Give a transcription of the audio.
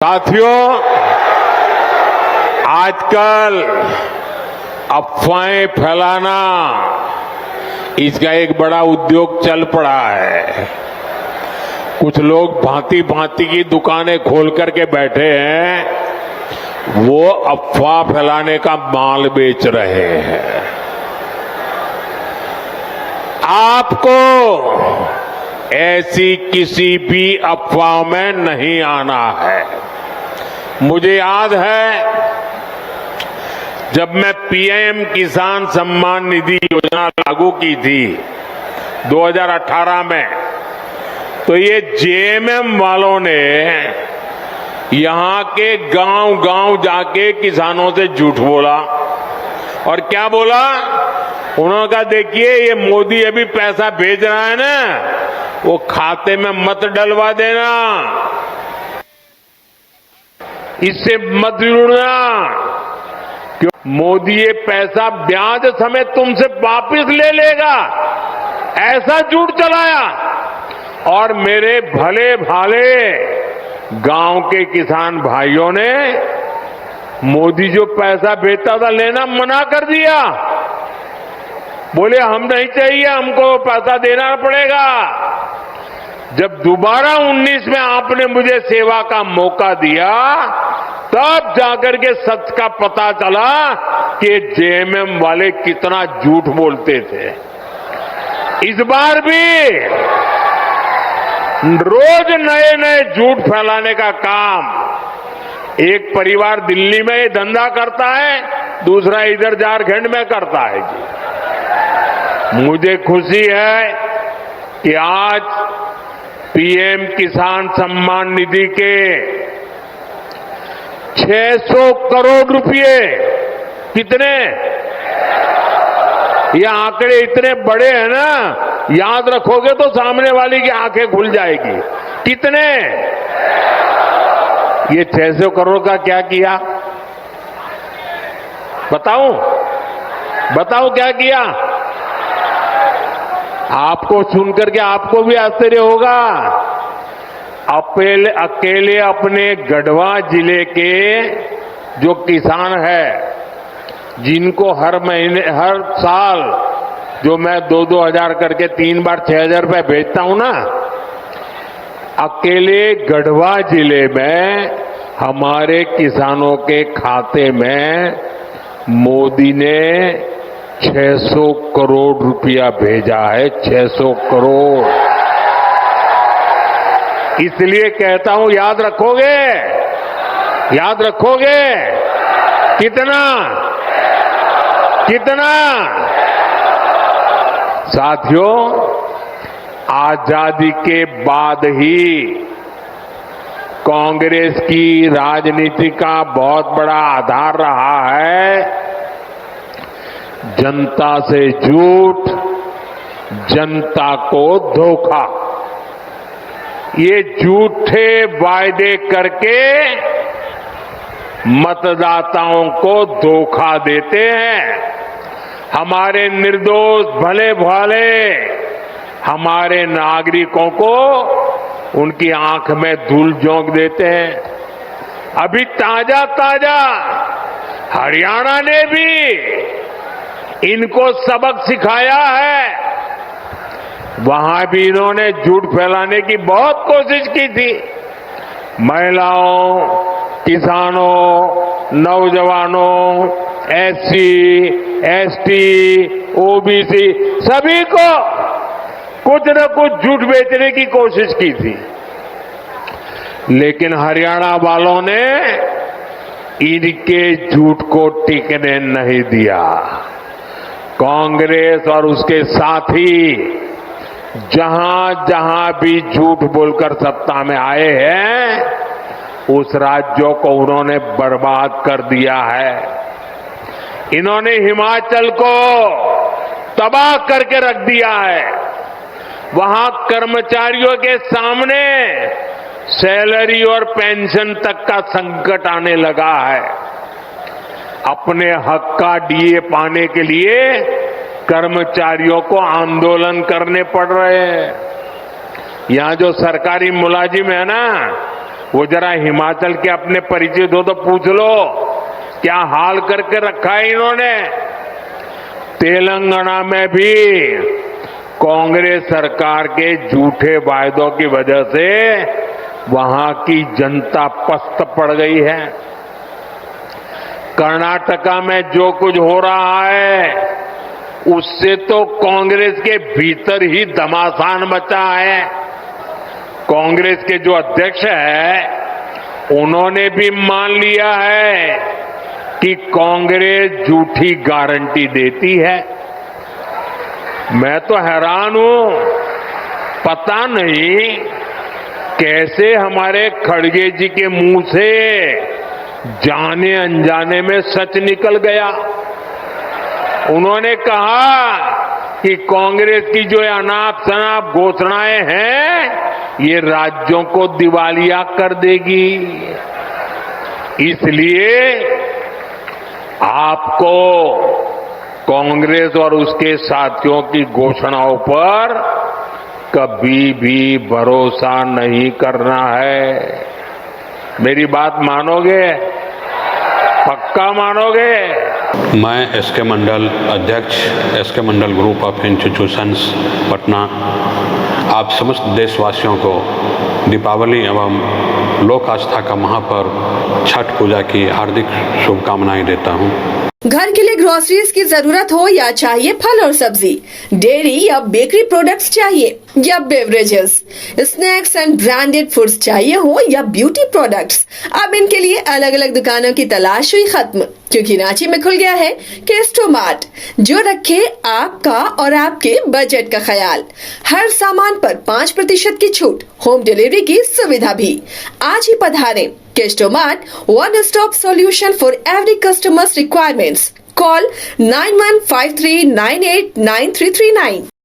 साथियों, आजकल अफवाहें फैलाना इसका एक बड़ा उद्योग चल पड़ा है। कुछ लोग भांति भांति की दुकानें खोल करके बैठे हैं, वो अफवाह फैलाने का माल बेच रहे हैं। आपको ऐसी किसी भी अफवाह में नहीं आना है। मुझे याद है, जब मैं पीएम किसान सम्मान निधि योजना लागू की थी 2018 में, तो ये जेएमएम वालों ने यहां के गांव-गांव जाके किसानों से झूठ बोला। और क्या बोला? उन्होंने कहा, देखिए ये मोदी अभी पैसा भेज रहा है ना, वो खाते में मत डलवा देना, इससे मत जुड़ना, क्यों? मोदी ये पैसा ब्याज समेत तुमसे वापस ले लेगा, ऐसा झूठ चलाया। और मेरे भले भाले गांव के किसान भाइयों ने मोदी जो पैसा भेजता था लेना मना कर दिया। बोले हम नहीं चाहिए, हमको पैसा देना पड़ेगा। जब दोबारा 19 में आपने मुझे सेवा का मौका दिया, तब जाकर के सच का पता चला कि जेएमएम वाले कितना झूठ बोलते थे। इस बार भी रोज नए नए झूठ फैलाने का काम एक परिवार दिल्ली में ये धंधा करता है, दूसरा इधर झारखंड में करता है जी। मुझे खुशी है कि आज पीएम किसान सम्मान निधि के 600 करोड़ रुपए, कितने? ये आंकड़े इतने बड़े हैं ना, याद रखोगे तो सामने वाली की आंखें खुल जाएगी। कितने? ये 600 करोड़ का क्या किया? बताओ क्या किया? आपको सुनकर के आपको भी आश्चर्य होगा। अकेले अपने गढ़वा जिले के जो किसान है, जिनको हर महीने हर साल जो मैं 2-2 हजार करके 3 बार 6,000 रुपए भेजता हूं ना, अकेले गढ़वा जिले में हमारे किसानों के खाते में मोदी ने 600 करोड़ रुपया भेजा है। 600 करोड़। इसलिए कहता हूं, याद रखोगे? याद रखोगे? कितना? साथियों, आजादी के बाद ही कांग्रेस की राजनीति का बहुत बड़ा आधार रहा है जनता से झूठ, जनता को धोखा। ये झूठे वायदे करके मतदाताओं को धोखा देते हैं। हमारे निर्दोष भले भाले हमारे नागरिकों को उनकी आंख में धूल झोंक देते हैं। अभी ताजा हरियाणा ने भी इनको सबक सिखाया है। वहां भी इन्होंने झूठ फैलाने की बहुत कोशिश की थी। महिलाओं, किसानों, नौजवानों, एससी, एसटी, ओबीसी सभी को कुछ न कुछ झूठ बेचने की कोशिश की थी। लेकिन हरियाणा वालों ने इनके झूठ को टिकने नहीं दिया। कांग्रेस और उसके साथी जहां जहां भी झूठ बोलकर सत्ता में आए हैं, उस राज्यों को उन्होंने बर्बाद कर दिया है। इन्होंने हिमाचल को तबाह करके रख दिया है। वहां कर्मचारियों के सामने सैलरी और पेंशन तक का संकट आने लगा है। अपने हक का डीए पाने के लिए कर्मचारियों को आंदोलन करने पड़ रहे हैं। यहां जो सरकारी मुलाजिम है ना, वो जरा हिमाचल के अपने परिचित हो तो पूछ लो क्या हाल करके रखा है इन्होंने। तेलंगाना में भी कांग्रेस सरकार के झूठे वायदों की वजह से वहां की जनता पस्त पड़ गई है। कर्नाटका में जो कुछ हो रहा है उससे तो कांग्रेस के भीतर ही घमासान मचा है। कांग्रेस के जो अध्यक्ष है उन्होंने भी मान लिया है कि कांग्रेस झूठी गारंटी देती है। मैं तो हैरान हूं, पता नहीं कैसे हमारे खड़गे जी के मुंह से जाने अनजाने में सच निकल गया। उन्होंने कहा कि कांग्रेस की जो अनाप शनाप घोषणाएं हैं ये राज्यों को दिवालिया कर देगी। इसलिए आपको कांग्रेस और उसके साथियों की घोषणाओं पर कभी भी भरोसा नहीं करना है। मेरी बात मानोगे? पक्का मानोगे? मैं एसके मंडल अध्यक्ष SK Mandal group of institutions Patna आप समस्त देशवासियों को दीपावली एवं लोक आस्था का महापर्व छठ पूजा की हार्दिक शुभकामनाएं देता हूं। घर के लिए ग्रोसरीज की जरूरत हो या चाहिए फल और सब्जी, डेयरी या बेकरी प्रोडक्ट्स चाहिए या beverages, snacks and branded foods चाहिए हो या ब्यूटी प्रोडक्ट्स, अब इनके लिए अलग अलग दुकानों की तलाश हुई खत्म, क्योंकि रांची में खुल गया है केस्टो मार्ट, जो रखे आपका और आपके बजट का ख्याल। हर सामान पर 5% की छूट, होम डिलीवरी की सुविधा भी। आज ही पधारें। Kesto mart, one stop solution for every customer's requirements. Call 9153989339.